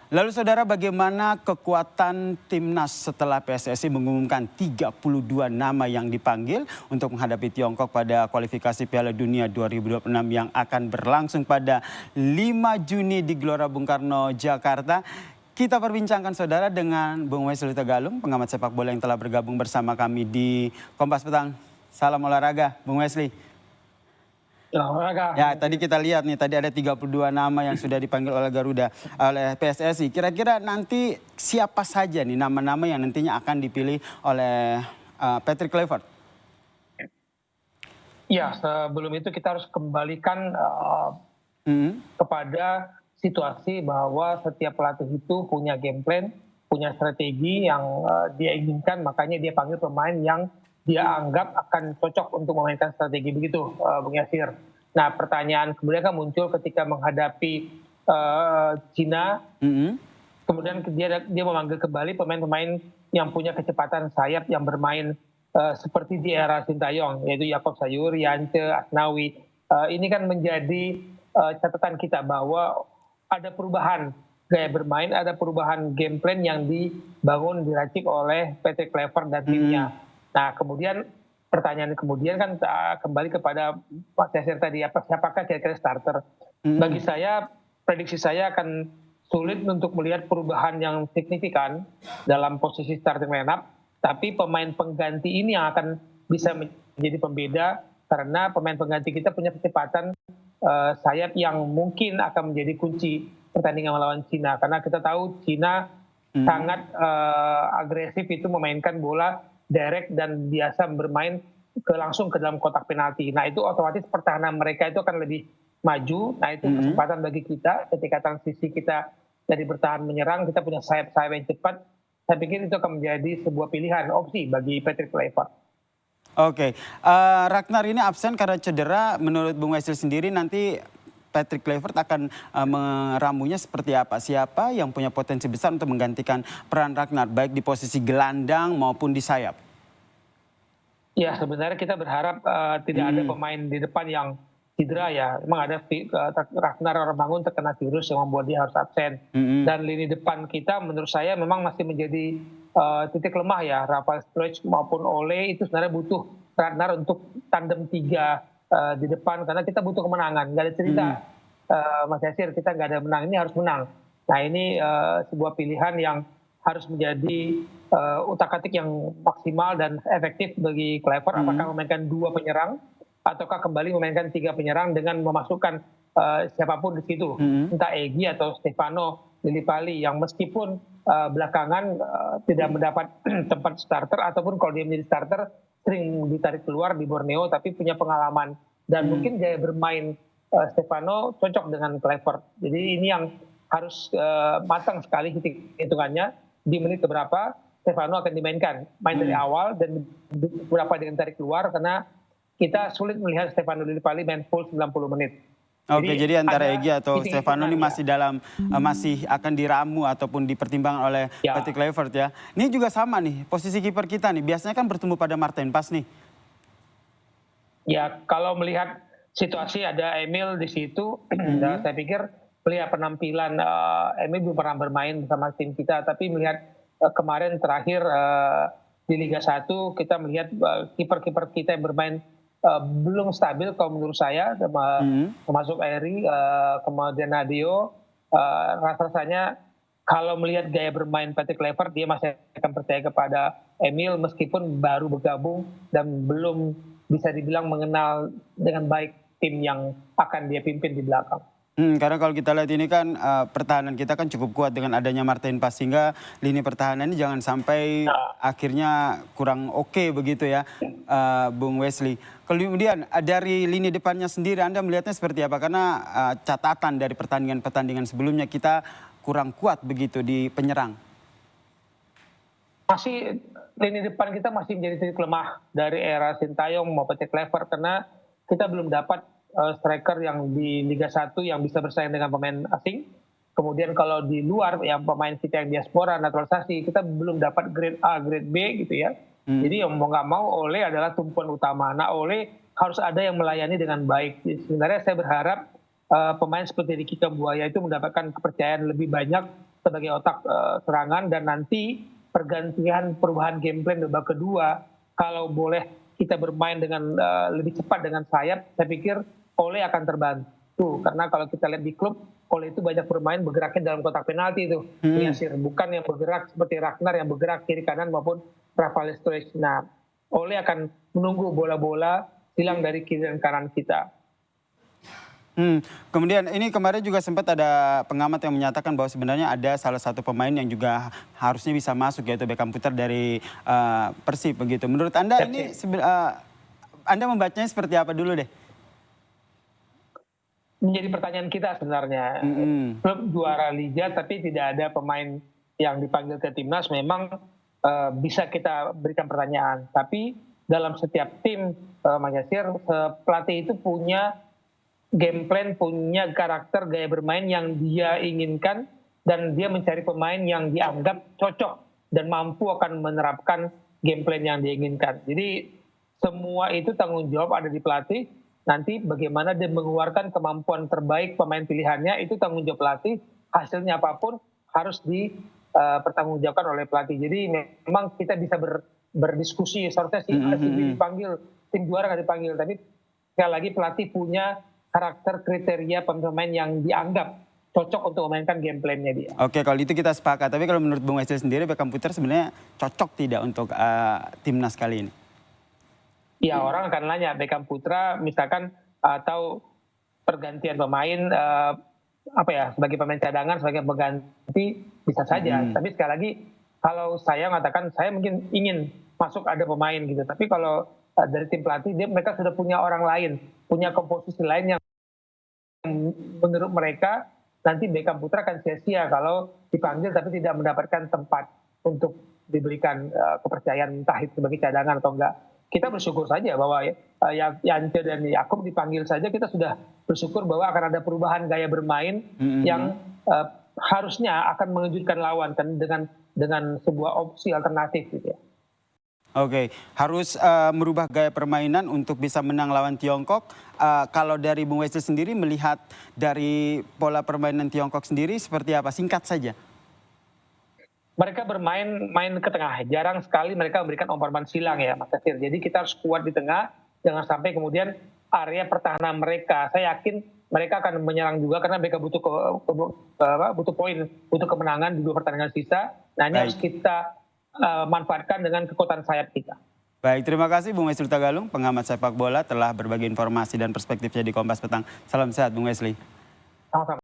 Lalu saudara, bagaimana kekuatan timnas setelah PSSI mengumumkan 32 nama yang dipanggil untuk menghadapi Tiongkok pada kualifikasi Piala Dunia 2026 yang akan berlangsung pada 5 Juni di Gelora Bung Karno, Jakarta. Kita perbincangkan saudara dengan Bung Wesley Tegalung, pengamat sepak bola yang telah bergabung bersama kami di Kompas Petang. Salam olahraga, Bung Wesley. Ya, tadi kita lihat nih, tadi ada 32 nama yang sudah dipanggil oleh Garuda, oleh PSSI. Kira-kira nanti siapa saja nih nama-nama yang nantinya akan dipilih oleh Patrick Kluivert? Ya, sebelum itu kita harus kembalikan kepada situasi bahwa setiap pelatih itu punya game plan, punya strategi yang dia inginkan, makanya dia panggil pemain yang dia anggap akan cocok untuk memainkan strategi begitu, Bung Yasir. Nah, pertanyaan kemudian kan muncul ketika menghadapi Cina, kemudian dia memanggil kembali pemain-pemain yang punya kecepatan sayap yang bermain seperti di era Sintayong, yaitu Yaakob Sayur, Yance, Asnawi. Ini kan menjadi catatan kita bahwa ada perubahan gaya bermain, ada perubahan game plan yang dibangun, diracik oleh Patrick Kluivert dan timnya. Nah, kemudian pertanyaan kemudian kan kembali kepada Pak Yasir tadi, siapakah kira-kira starter? Bagi saya, prediksi saya akan sulit untuk melihat perubahan yang signifikan dalam posisi starting lineup, tapi pemain pengganti ini yang akan bisa menjadi pembeda karena pemain pengganti kita punya kecepatan sayap yang mungkin akan menjadi kunci pertandingan melawan Cina, karena kita tahu Cina sangat agresif itu memainkan bola direct dan biasa bermain langsung ke dalam kotak penalti. Nah, itu otomatis pertahanan mereka itu akan lebih maju. Nah, itu kesempatan bagi kita ketika transisi kita dari bertahan menyerang, kita punya sayap-sayap yang cepat. Saya pikir itu akan menjadi sebuah pilihan, opsi bagi Patrick Kluivert. Oke, Ragnar ini absen karena cedera. Menurut Bung Wesley sendiri nanti Patrick Kluivert akan meramunya seperti apa? Siapa yang punya potensi besar untuk menggantikan peran Ragnar, baik di posisi gelandang maupun di sayap? Ya, sebenarnya kita berharap tidak ada pemain di depan yang cedera ya. Memang ada Ragnar Ramangun terkena virus yang membuat dia harus absen. Dan lini depan kita menurut saya memang masih menjadi titik lemah ya. Rafael Struijk maupun Ole itu sebenarnya butuh Ragnar untuk tandem 3 di depan, karena kita butuh kemenangan. Nggak ada cerita Mas Yasir, kita nggak ada menang, ini harus menang. Nah, ini sebuah pilihan yang harus menjadi utak-atik yang maksimal dan efektif bagi Kluivert. Apakah memainkan 2 penyerang ataukah kembali memainkan 3 penyerang dengan memasukkan siapapun di situ, entah Egy atau Stefano Lillipali yang meskipun belakangan tidak mendapat tempat starter, ataupun kalau dia menjadi starter sering ditarik keluar di Borneo, tapi punya pengalaman dan mungkin gaya bermain Stefano cocok dengan Kluivert. Jadi ini yang harus matang sekali hitungannya di menit berapa Stefano akan dimainkan, main dari awal dan berapa dengan tarik keluar, karena kita sulit melihat Stefano Lillipali main full 90 menit. Oke, jadi antara Egy atau Stefano ini masih masih akan diramu ataupun dipertimbangkan oleh Patrick Kluivert ya. Ini juga sama nih, posisi kiper kita nih, biasanya kan bertemu pada Martin Pas nih. Ya, kalau melihat situasi ada Emil di situ, saya pikir melihat penampilan Emil belum pernah bermain bersama tim kita, tapi melihat kemarin terakhir di Liga 1 kita melihat kiper-kiper kita yang bermain belum stabil kalau menurut saya, termasuk Eri, kemudian Nadeo. Rasanya kalau melihat gaya bermain Patrick Kluivert, dia masih akan percaya kepada Emil meskipun baru bergabung dan belum bisa dibilang mengenal dengan baik tim yang akan dia pimpin di belakang. Karena kalau kita lihat ini kan pertahanan kita kan cukup kuat dengan adanya Martin Pas, sehingga lini pertahanan ini jangan sampai akhirnya kurang oke begitu ya, Bung Wesley. Kemudian dari lini depannya sendiri Anda melihatnya seperti apa? Karena catatan dari pertandingan-pertandingan sebelumnya kita kurang kuat begitu di penyerang. Masih lini depan kita masih menjadi titik lemah dari era Sintayong maupun Patrick Kluivert, karena kita belum dapat striker yang di Liga 1 yang bisa bersaing dengan pemain asing. Kemudian kalau di luar yang pemain kita yang diaspora, naturalisasi, kita belum dapat grade A, grade B gitu ya. Jadi yang mau nggak mau Ole adalah tumpuan utama. Nah, Ole harus ada yang melayani dengan baik. Sebenarnya saya berharap pemain seperti Ricky Kambuaya itu mendapatkan kepercayaan lebih banyak sebagai otak serangan, dan nanti pergantian perubahan game plan babak kedua, kalau boleh kita bermain dengan lebih cepat dengan sayap, saya pikir Ole akan terbantu. Karena kalau kita lihat di klub, Ole itu banyak bermain bergeraknya dalam kotak penalti itu, Yasir. Bukan yang bergerak seperti Ragnar yang bergerak kiri kanan maupun Rafael Struijk. Nah, Ole akan menunggu bola-bola hilang dari kiri dan kanan kita. Kemudian ini kemarin juga sempat ada pengamat yang menyatakan bahwa sebenarnya ada salah satu pemain yang juga harusnya bisa masuk, yaitu Beckham Putra dari Persib begitu. Menurut Anda ini Anda membacanya seperti apa dulu deh? Menjadi pertanyaan kita sebenarnya. Klub juara liga tapi tidak ada pemain yang dipanggil ke timnas, memang bisa kita berikan pertanyaan. Tapi dalam setiap tim, Mas Yasir, pelatih itu punya game plan, punya karakter, gaya bermain yang dia inginkan, dan dia mencari pemain yang dianggap cocok dan mampu akan menerapkan game plan yang diinginkan. Jadi semua itu tanggung jawab ada di pelatih. Nanti bagaimana dia mengeluarkan kemampuan terbaik pemain pilihannya, itu tanggung jawab pelatih. Hasilnya apapun harus dipertanggungjawabkan oleh pelatih. Jadi memang kita bisa berdiskusi, seharusnya sih dipanggil, tim juara nggak dipanggil. Tapi sekali lagi pelatih punya karakter, kriteria pemain yang dianggap cocok untuk memainkan game plan-nya dia. Oke, kalau itu kita sepakat. Tapi kalau menurut Bung Wesley sendiri, Beckham Putra sebenarnya cocok tidak untuk timnas kali ini? Ya, orang akan nanya Beckham Putra misalkan atau pergantian pemain sebagai pemain cadangan, sebagai pengganti bisa saja. Tapi sekali lagi kalau saya mengatakan saya mungkin ingin masuk ada pemain gitu. Tapi kalau dari tim pelatih mereka sudah punya orang lain, punya komposisi lain yang menurut mereka nanti Beckham Putra akan sia-sia kalau dipanggil tapi tidak mendapatkan tempat untuk diberikan kepercayaan entah itu sebagai cadangan atau enggak. Kita bersyukur saja bahwa Yance dan Yakob dipanggil saja, kita sudah bersyukur bahwa akan ada perubahan gaya bermain yang harusnya akan mengejutkan lawan kan dengan sebuah opsi alternatif gitu ya. Oke, harus merubah gaya permainan untuk bisa menang lawan Tiongkok. Kalau dari Bung Wesley sendiri melihat dari pola permainan Tiongkok sendiri seperti apa? Singkat saja. Mereka main ke tengah. Jarang sekali mereka memberikan umpan silang ya, Mas Yasir. Jadi kita harus kuat di tengah, jangan sampai kemudian area pertahanan mereka. Saya yakin mereka akan menyerang juga karena mereka butuh poin, butuh kemenangan di 2 pertandingan sisa. Nah, ini harus kita manfaatkan dengan kekuatan sayap kita. Baik, terima kasih Bung Wesley Tagalung, pengamat sepak bola, telah berbagi informasi dan perspektifnya di Kompas Petang. Salam sehat Bung Wesley. Sama-sama.